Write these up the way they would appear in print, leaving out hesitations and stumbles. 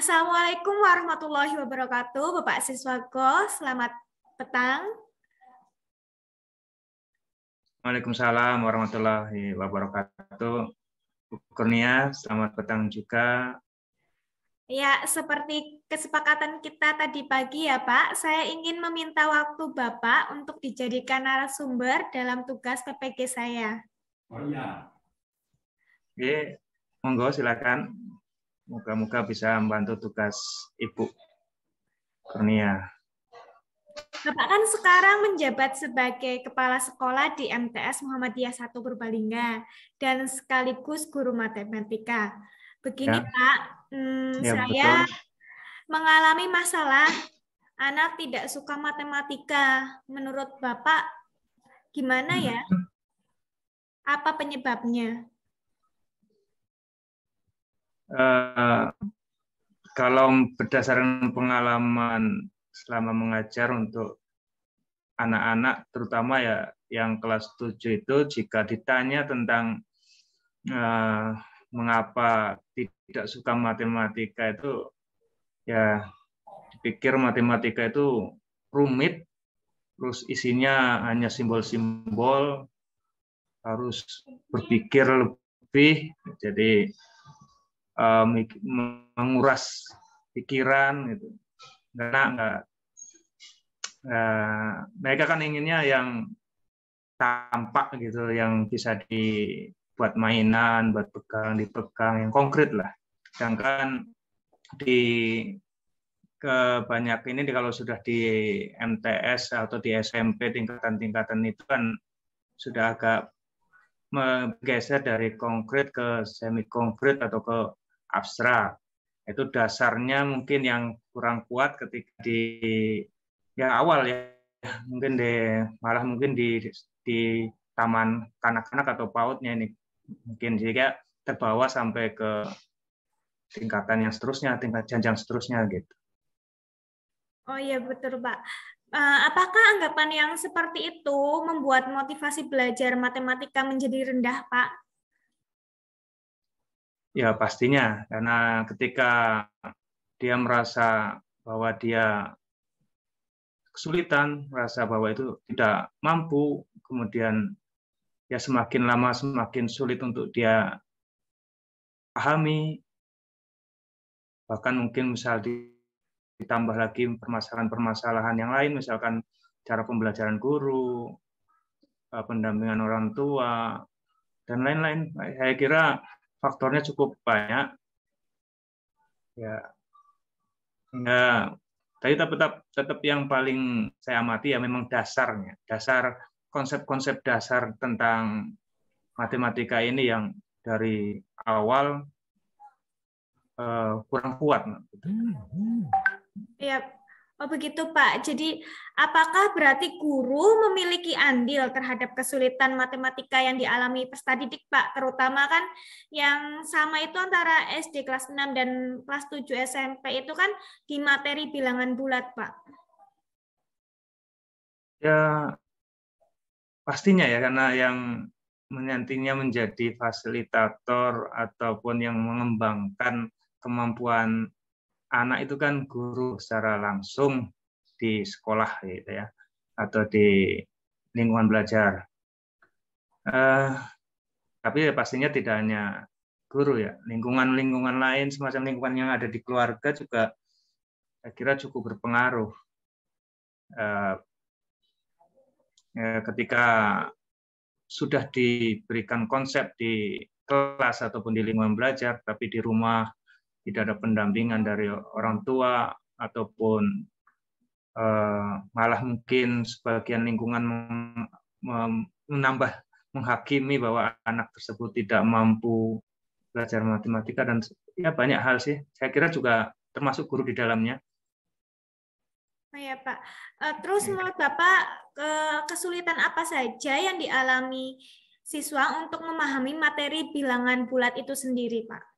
Assalamualaikum warahmatullahi wabarakatuh, Bapak Siswago. Selamat petang. Waalaikumsalam warahmatullahi wabarakatuh. Bu Kurnia, selamat petang juga. Ya, seperti kesepakatan kita tadi pagi ya Pak, saya ingin meminta waktu Bapak untuk dijadikan narasumber dalam tugas PPG saya. Oh iya. Oke, monggo silakan. Moga-moga bisa membantu tugas Ibu Kurnia. Bapak kan sekarang menjabat sebagai Kepala Sekolah di MTS Muhammadiyah 1 Purbalingga dan sekaligus guru matematika. Begini Ya. Pak, Ya, saya betul. mengalami masalah anak tidak suka matematika. Menurut Bapak, gimana ya? Apa penyebabnya? Kalau berdasarkan pengalaman selama mengajar untuk anak-anak, terutama ya yang kelas 7 itu, jika ditanya tentang mengapa tidak suka matematika itu, ya dipikir matematika itu rumit, terus isinya hanya simbol-simbol, harus berpikir lebih, jadi menguras pikiran gitu. Karena mereka kan inginnya yang tampak gitu, yang bisa dibuat mainan, buat dipegang, yang konkret lah. Sedangkan di kebanyakan ini kalau sudah di MTS atau di SMP tingkatan-tingkatan itu kan sudah agak menggeser dari konkret ke semi konkret atau ke abstrak. Itu dasarnya mungkin yang kurang kuat ketika di awal ya, mungkin malah mungkin di taman kanak-kanak atau PAUD-nya ini mungkin, jika terbawa sampai ke tingkatan yang seterusnya, tingkat jenjang seterusnya gitu. Oh iya betul Pak. Apakah anggapan yang seperti itu membuat motivasi belajar matematika menjadi rendah, Pak? Ya pastinya, karena ketika dia merasa bahwa dia kesulitan, merasa bahwa itu tidak mampu, kemudian ya semakin lama semakin sulit untuk dia pahami, bahkan mungkin misal ditambah lagi permasalahan-permasalahan yang lain, misalkan cara pembelajaran guru, pendampingan orang tua, dan lain-lain. Saya kira faktornya cukup banyak. Ya, tapi tetap yang paling saya amati ya memang dasarnya, dasar konsep-konsep dasar tentang matematika ini yang dari awal kurang kuat. Ya, oh begitu Pak. Jadi, apakah berarti guru memiliki andil terhadap kesulitan matematika yang dialami peserta didik, Pak? Terutama kan yang sama itu antara SD kelas 6 dan kelas 7 SMP itu kan di materi bilangan bulat, Pak. Ya, pastinya ya, karena yang nantinya menjadi fasilitator ataupun yang mengembangkan kemampuan anak itu kan guru secara langsung di sekolah gitu ya, atau di lingkungan belajar. Tapi ya pastinya tidak hanya guru ya, lingkungan-lingkungan lain semacam lingkungan yang ada di keluarga juga saya kira cukup berpengaruh. Ketika sudah diberikan konsep di kelas ataupun di lingkungan belajar, tapi di rumah tidak ada pendampingan dari orang tua ataupun malah mungkin sebagian lingkungan menambah menghakimi bahwa anak tersebut tidak mampu belajar matematika, dan ya banyak hal sih. Saya kira juga termasuk guru di dalamnya. Oh ya Pak. Terus menurut Bapak kesulitan apa saja yang dialami siswa untuk memahami materi bilangan bulat itu sendiri, Pak?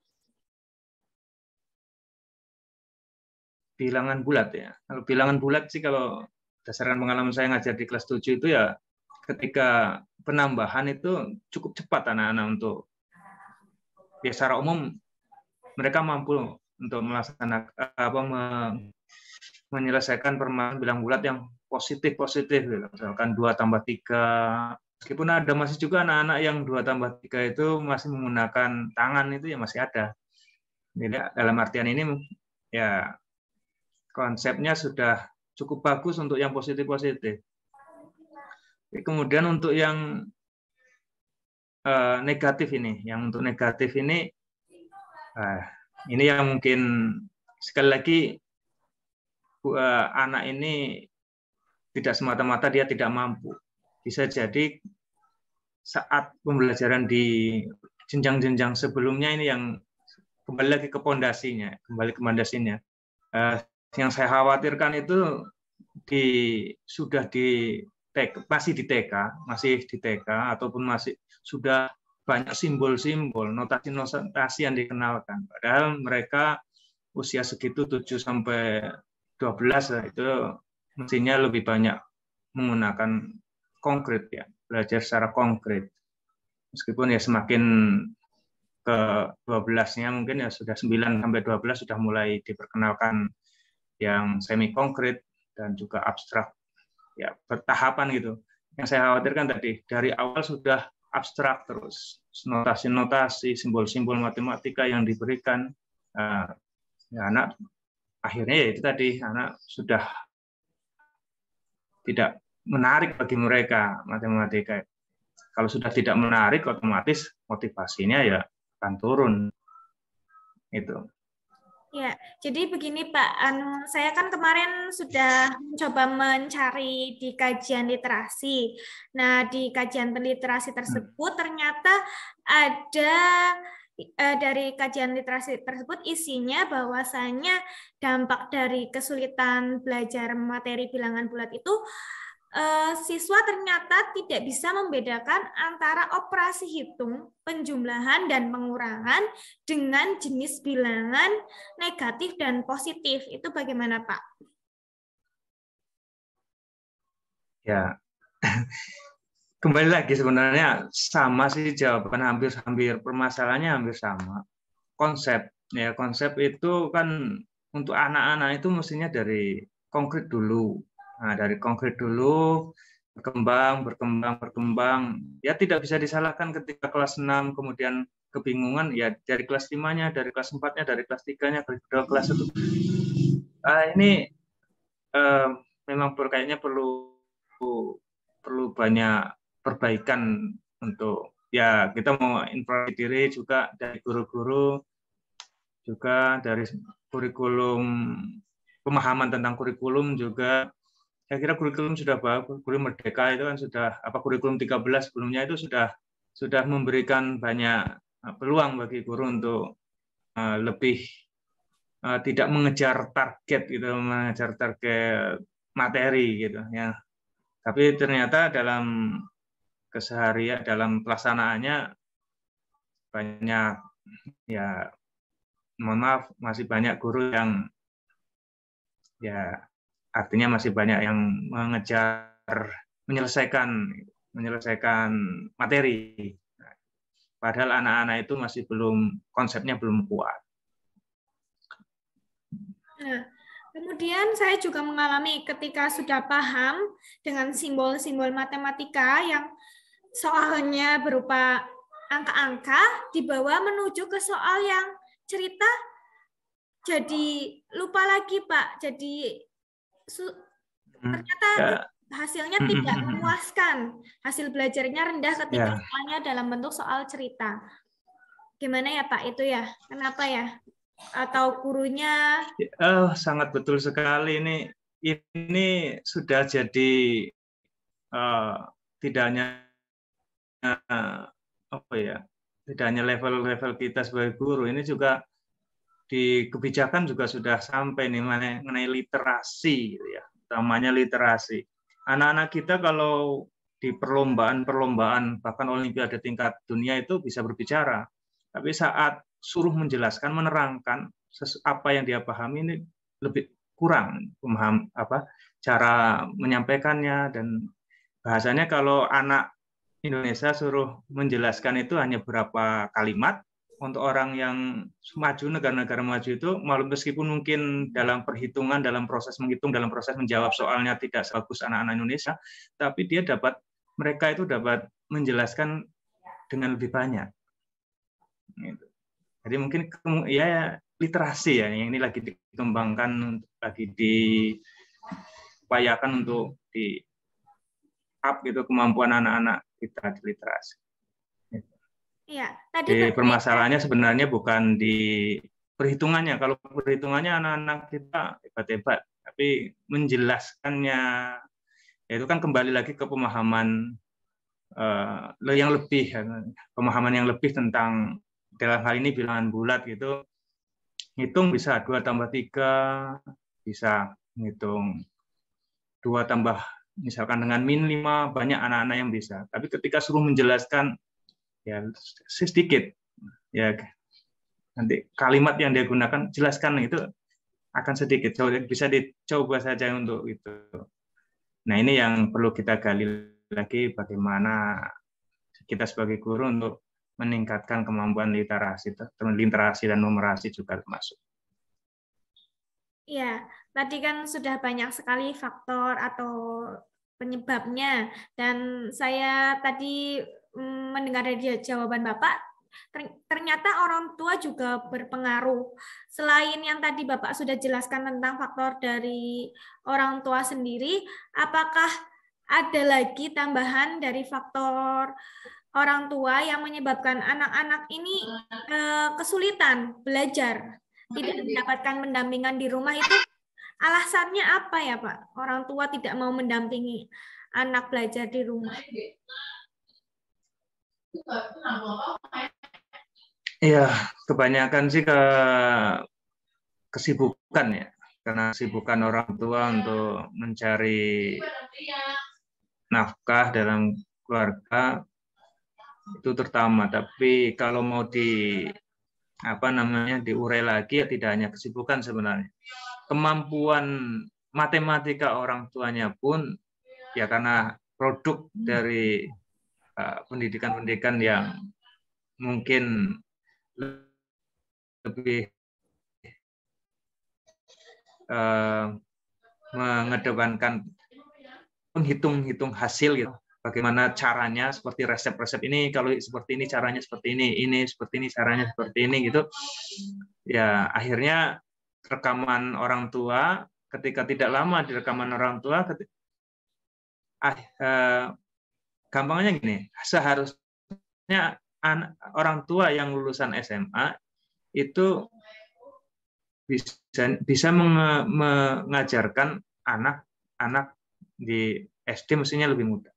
Bilangan bulat ya. Kalau bilangan bulat sih, kalau berdasarkan pengalaman saya ngajar di kelas 7 itu ya, ketika penambahan itu cukup cepat anak-anak untuk, ya secara umum mereka mampu untuk melaksanakan menyelesaikan permasalahan bilang bulat yang positif gitu. Misalkan 2+3. Meskipun ada masih juga anak-anak yang 2+3 itu masih menggunakan tangan, itu ya masih ada. Jadi dalam artian ini ya konsepnya sudah cukup bagus untuk yang positif-positif. Kemudian untuk yang negatif ini, ini yang mungkin sekali lagi anak ini tidak semata-mata dia tidak mampu. Bisa jadi saat pembelajaran di jenjang-jenjang sebelumnya ini yang kembali lagi ke pondasinya, yang saya khawatirkan itu masih di TK ataupun masih sudah banyak simbol-simbol, notasi-notasi yang dikenalkan. Padahal mereka usia segitu 7-12 itu mestinya lebih banyak menggunakan konkret ya, belajar secara konkret. Meskipun ya semakin ke 12-nya mungkin ya sudah 9-12 sudah mulai diperkenalkan yang semi konkret dan juga abstrak ya, bertahapan gitu. Yang saya khawatirkan tadi dari awal sudah abstrak terus, notasi-notasi, simbol-simbol matematika yang diberikan, ya anak akhirnya ya itu tadi, anak sudah tidak menarik bagi mereka matematika. Kalau sudah tidak menarik, otomatis motivasinya ya akan turun. Itu. Ya, jadi begini Pak, saya kan kemarin sudah mencoba mencari di kajian literasi. Nah, di kajian literasi tersebut ternyata ada dari kajian literasi tersebut isinya bahwasanya dampak dari kesulitan belajar materi bilangan bulat itu siswa ternyata tidak bisa membedakan antara operasi hitung, penjumlahan, dan pengurangan dengan jenis bilangan negatif dan positif. Itu bagaimana, Pak? Ya, kembali lagi sebenarnya sama sih jawaban, hampir permasalahannya hampir sama. Konsep itu kan untuk anak-anak itu mestinya dari konkret dulu. Nah, dari konkret dulu berkembang. Ya tidak bisa disalahkan ketika kelas 6 kemudian kebingungan, ya dari kelas 5-nya, dari kelas 4-nya, dari kelas 3-nya, dari kelas 1. Ini memang kayaknya perlu banyak perbaikan untuk ya kita mau introspeksi diri juga dari guru-guru, juga dari kurikulum, pemahaman tentang kurikulum juga. Saya kira kurikulum sudah bagus, kurikulum Merdeka itu kan sudah, kurikulum 13 sebelumnya itu sudah memberikan banyak peluang bagi guru untuk lebih tidak mengejar target gitu, mengejar target materi gitu ya. Tapi ternyata dalam keseharian, dalam pelaksanaannya banyak ya, mohon maaf, masih banyak guru yang ya artinya masih banyak yang mengejar menyelesaikan materi. Padahal anak-anak itu masih konsepnya belum kuat. Nah, kemudian saya juga mengalami ketika sudah paham dengan simbol-simbol matematika yang soalnya berupa angka-angka, dibawa menuju ke soal yang cerita, jadi lupa lagi Pak. Jadi ternyata hasilnya tidak memuaskan. Hasil belajarnya rendah ketika soalnya dalam bentuk soal cerita. Gimana ya Pak itu ya? Kenapa ya? Atau gurunya? Sangat betul sekali ini sudah jadi tidak hanya level kita sebagai guru, ini juga di kebijakan juga sudah sampai nih mengenai literasi gitu ya, utamanya literasi. Anak-anak kita kalau di perlombaan bahkan olimpiade tingkat dunia itu bisa berbicara, tapi saat suruh menjelaskan, menerangkan apa yang dia pahami ini lebih kurang paham cara menyampaikannya, dan bahasanya kalau anak Indonesia suruh menjelaskan itu hanya berapa kalimat, untuk orang yang maju, negara-negara maju itu, meskipun mungkin dalam perhitungan, dalam proses menghitung, dalam proses menjawab soalnya tidak sebagus anak-anak Indonesia, tapi mereka itu dapat menjelaskan dengan lebih banyak. Jadi mungkin ya literasi ya, yang ini lagi dikembangkan, lagi diupayakan untuk di up gitu kemampuan anak-anak kita di literasi. Iya, tadi Jadi permasalahannya sebenarnya bukan di perhitungannya. Kalau perhitungannya anak-anak kita hebat-hebat, tapi menjelaskannya, ya itu kan kembali lagi ke pemahaman yang lebih, pemahaman yang lebih tentang dalam hal ini bilangan bulat gitu. Ngitung bisa 2 tambah 3, bisa ngitung 2 tambah misalkan dengan min 5, banyak anak-anak yang bisa. Tapi ketika suruh menjelaskan, ya sedikit, ya nanti kalimat yang dia gunakan jelaskan itu akan sedikit, bisa dicoba saja untuk itu. Nah ini yang perlu kita gali lagi, bagaimana kita sebagai guru untuk meningkatkan kemampuan literasi dan numerasi juga termasuk. Ya, tadi kan sudah banyak sekali faktor atau penyebabnya, dan saya tadi mendengar dari jawaban Bapak, ternyata orang tua juga berpengaruh. Selain yang tadi Bapak sudah jelaskan tentang faktor dari orang tua sendiri, apakah ada lagi tambahan dari faktor orang tua yang menyebabkan anak-anak ini kesulitan belajar, tidak mendapatkan pendampingan di rumah? Itu alasannya apa ya, Pak? Orang tua tidak mau mendampingi anak belajar di rumah. Iya, kebanyakan sih kesibukan ya. Karena kesibukan orang tua untuk mencari nafkah dalam keluarga itu terutama. Tapi kalau mau diurai lagi, ya tidak hanya kesibukan sebenarnya. Kemampuan matematika orang tuanya pun ya karena produk dari pendidikan-pendidikan yang mungkin lebih mengedepankan menghitung hasil gitu. Bagaimana caranya, seperti resep-resep ini, kalau seperti ini caranya seperti ini seperti ini caranya seperti ini gitu. Ya akhirnya rekaman orang tua, ketika tidak lama di rekaman orang tua, gampangnya gini, seharusnya orang tua yang lulusan SMA itu bisa mengajarkan anak-anak di SD mestinya lebih mudah.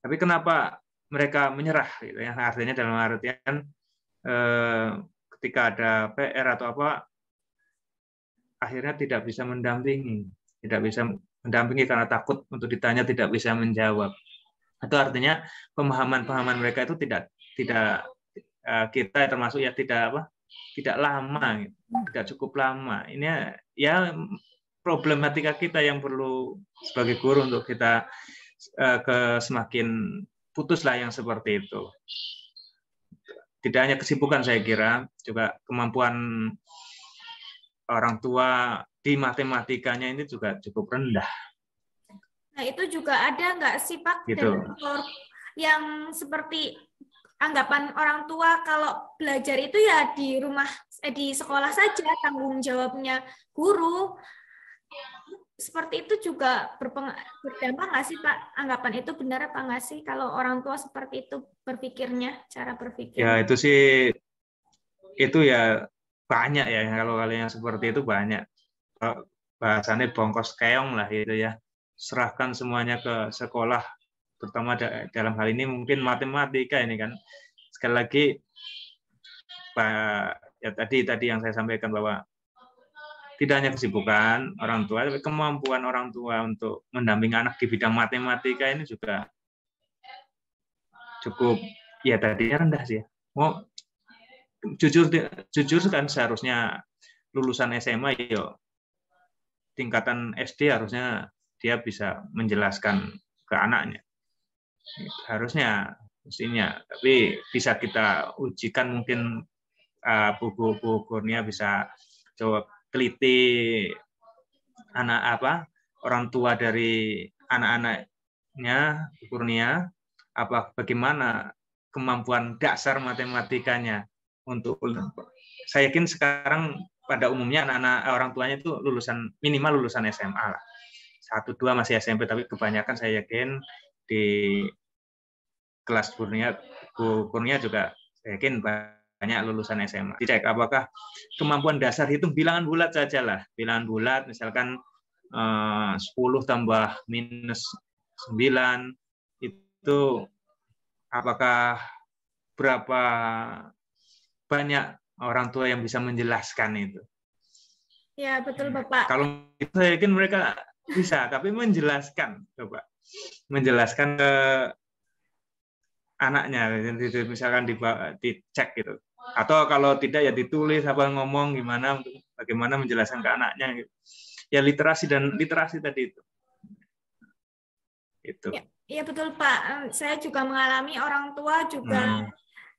Tapi kenapa mereka menyerah? Gitu ya. Artinya dalam artian ketika ada PR atau apa, akhirnya tidak bisa mendampingi karena takut untuk ditanya, tidak bisa menjawab. Itu artinya pemahaman mereka itu tidak kita termasuk ya tidak lama, tidak cukup lama. Ini ya problematika kita yang perlu sebagai guru untuk kita semakin putuslah yang seperti itu. Tidak hanya kesibukan, saya kira juga kemampuan orang tua di matematikanya ini juga cukup rendah. Nah, itu juga ada nggak sih Pak Gitu. yang seperti anggapan orang tua kalau belajar itu ya di rumah, di sekolah saja, tanggung jawabnya guru. Seperti itu juga berdampak nggak sih Pak? Anggapan itu benar apa nggak sih kalau orang tua seperti itu berpikirnya, cara berpikir? Ya itu ya banyak ya, kalau kalian seperti itu banyak. Bahasannya bongkos keong lah itu ya. Serahkan semuanya ke sekolah, terutama dalam hal ini mungkin matematika ini kan. Sekali lagi ya tadi yang saya sampaikan bahwa tidak hanya kesibukan orang tua, tapi kemampuan orang tua untuk mendampingi anak di bidang matematika ini juga cukup ya tadinya rendah sih. Mau jujur kan seharusnya lulusan SMA ya tingkatan SD harusnya dia bisa menjelaskan ke anaknya. Harusnya mestinya, tapi bisa kita ujikan mungkin Bu Kurnia bisa coba teliti orang tua dari anak-anaknya Bu Kurnia, bagaimana kemampuan dasar matematikanya. Saya yakin sekarang pada umumnya anak-anak orang tuanya itu minimal lulusan SMA lah. 1-2 masih SMP, tapi kebanyakan saya yakin di kelas Bu Kurnia juga saya yakin banyak lulusan SMA. Dicek apakah kemampuan dasar hitung bilangan bulat saja lah. Bilangan bulat misalkan 10 tambah minus 9 itu apakah berapa banyak orang tua yang bisa menjelaskan itu. Ya, betul Bapak. Kalau itu saya yakin mereka bisa, tapi menjelaskan, coba. Menjelaskan ke anaknya, misalkan dicek gitu. Atau kalau tidak ya ditulis ngomong bagaimana menjelaskan ke anaknya gitu. Ya literasi tadi itu. Itu. Ya betul Pak. Saya juga mengalami orang tua juga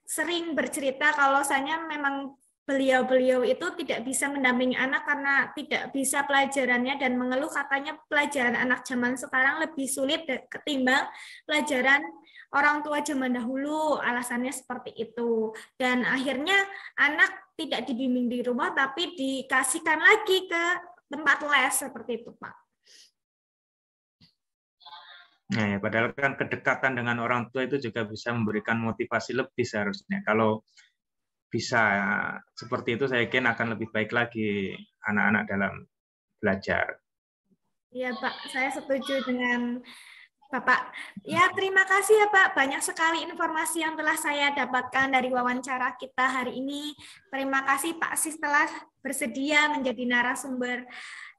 sering bercerita kalau saya memang beliau itu tidak bisa mendampingi anak karena tidak bisa pelajarannya dan mengeluh katanya pelajaran anak zaman sekarang lebih sulit ketimbang pelajaran orang tua zaman dahulu, alasannya seperti itu. Dan akhirnya anak tidak dibimbing di rumah tapi dikasihkan lagi ke tempat les seperti itu, Pak. Nah, ya, padahal kan kedekatan dengan orang tua itu juga bisa memberikan motivasi lebih seharusnya. Kalau bisa seperti itu, saya yakin akan lebih baik lagi anak-anak dalam belajar. Iya, Pak. Saya setuju dengan Bapak. Ya, terima kasih ya, Pak. Banyak sekali informasi yang telah saya dapatkan dari wawancara kita hari ini. Terima kasih, Pak Sis, telah bersedia menjadi narasumber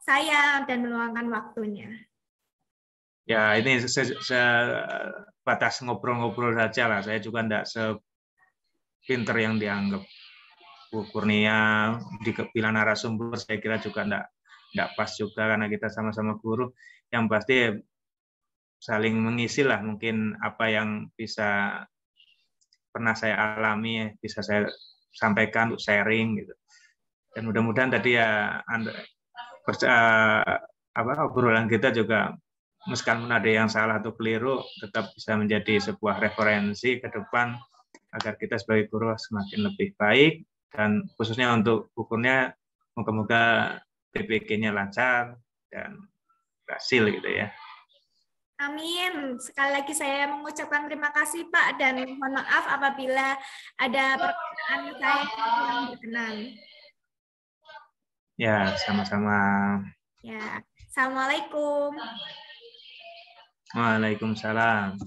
saya dan meluangkan waktunya. Ya, ini sebatas ngobrol-ngobrol saja lah. Saya juga tidak sepinter yang dianggap Bu Kurnia dibilang narasumber. Saya kira juga tidak pas juga karena kita sama-sama guru. Yang pasti saling mengisi lah mungkin apa yang bisa pernah saya alami, bisa saya sampaikan untuk sharing gitu. Dan mudah-mudahan tadi ya obrolan kita juga meskipun ada yang salah atau keliru, tetap bisa menjadi sebuah referensi ke depan agar kita sebagai guru semakin lebih baik, dan khususnya untuk bukunya, moga-moga PPG-nya lancar dan berhasil gitu ya. Amin. Sekali lagi saya mengucapkan terima kasih Pak, dan mohon maaf apabila ada perkataan saya yang kurang berkenan. Ya, sama-sama. Ya, Assalamualaikum. Waalaikumsalam.